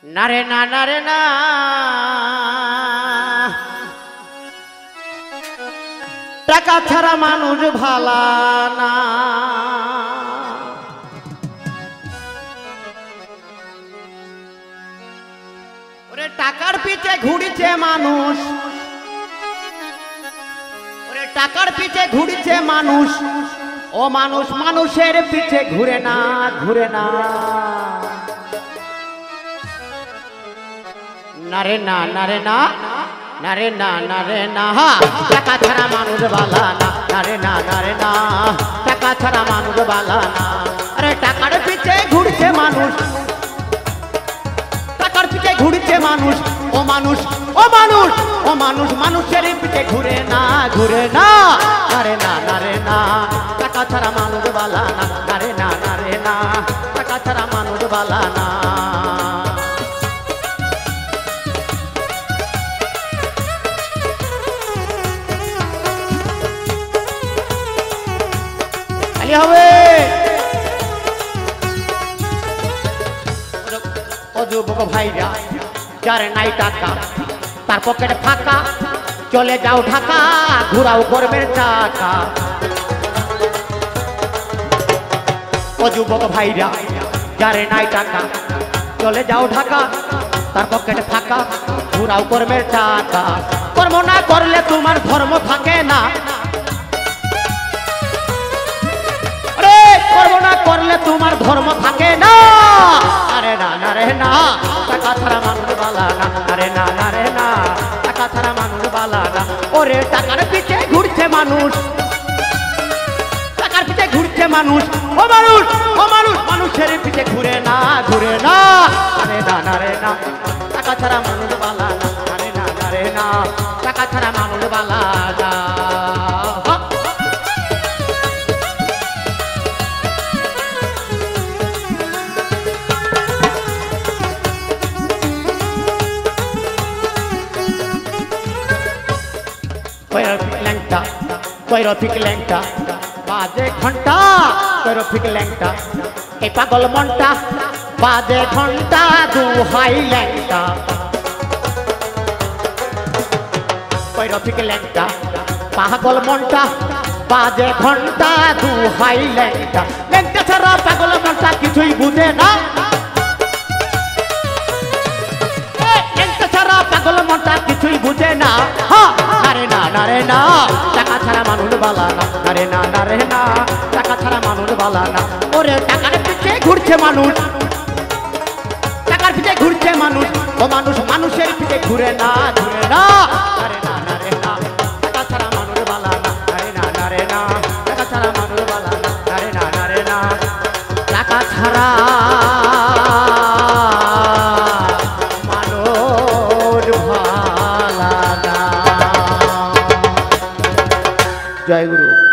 নারে না নারে না টাকা ছাড়া মানুষ ভালা না ওরে টাকার পিছে ঘুরিছে মানুষ ওরে টাকার পিছে ঘুরিছে মানুষ ও মানুষ মানুষের পিছে ঘুরে না নারে না নারে না নারে না নারে না টাকা ছাড়া মানুষ বালা না নারে না নারে না টাকা ছাড়া মানুষ বালা না আরে টাকার পিছে ঘুরছে মানুষ টাকার পিছে ঘুরছে মানুষ ও মানুষ ও মানুষ ও মানুষ মানুষের পিছে ঘুরে না নারে না নারে না টাকা ছাড়া মানুষ বালা না নারে না নারে না টাকা ছাড়া মানুষ বালা না হবে ও যুবক ভাইরা যার নাই টাকা তার পকেটে ফাঁকা চলে যাও ঢাকা ঘুরাও গর্বের চাকা ও যুবক ভাইরা যার নাই টাকা চলে যাও ঢাকা তার পকেটে ফাঁকা ঘুরাও গর্বের চাকা কর্ম না করলে তোমার ধর্ম থাকে না করবো না করলে তোমার ধর্ম থাকে না আরে না নারে না টাকা ছাড়া মানুষ বালা না আরে না নারে না টাকা ছাড়া মানুষ বালা না ওরে টাকার পিছে ঘুরছে মানুষ টাকার পিছে ঘুরছে মানুষ ও মানুষ মানুষের পিছে ঘুরে না আরে না নারে না টাকা ছাড়া মানুষ বালা না আরে না নারে না টাকা ছাড়া মানুষ বালা না কৈরফিক ল্যাংটা বাজে ঘন্টা কৈরফিক ল্যাংটা এই পাগল মনটা বাজে ঘন্টা দুহাই ল্যাংটা কৈরফিক ল্যাংটা পাগল মনটা বাজে ঘন্টা দুহাই ল্যাংটা ল্যাংটা ছাড়া পাগল মনটা কিছুই বুঝে না ল্যাংটা ছাড়া পাগল মনটা কিছুই বুঝে না নারে না নারে না টাকা ছাড়া মানুষ বালা না নারে না নারে না টাকা ছাড়া মানুষ বালা না ওরে টাকার পিছে ঘুরছে মানুষ টাকার পিছে ঘুরছে মানুষ ও মানুষ মানুষের পিছে ঘুরে না নারে না নারে না টাকা ছাড়া মানুষ বালা না নারে না নারে না টাকা ছাড়া মানুষ বালা না নারে না নারে না টাকা ছাড়া জয় গুরু।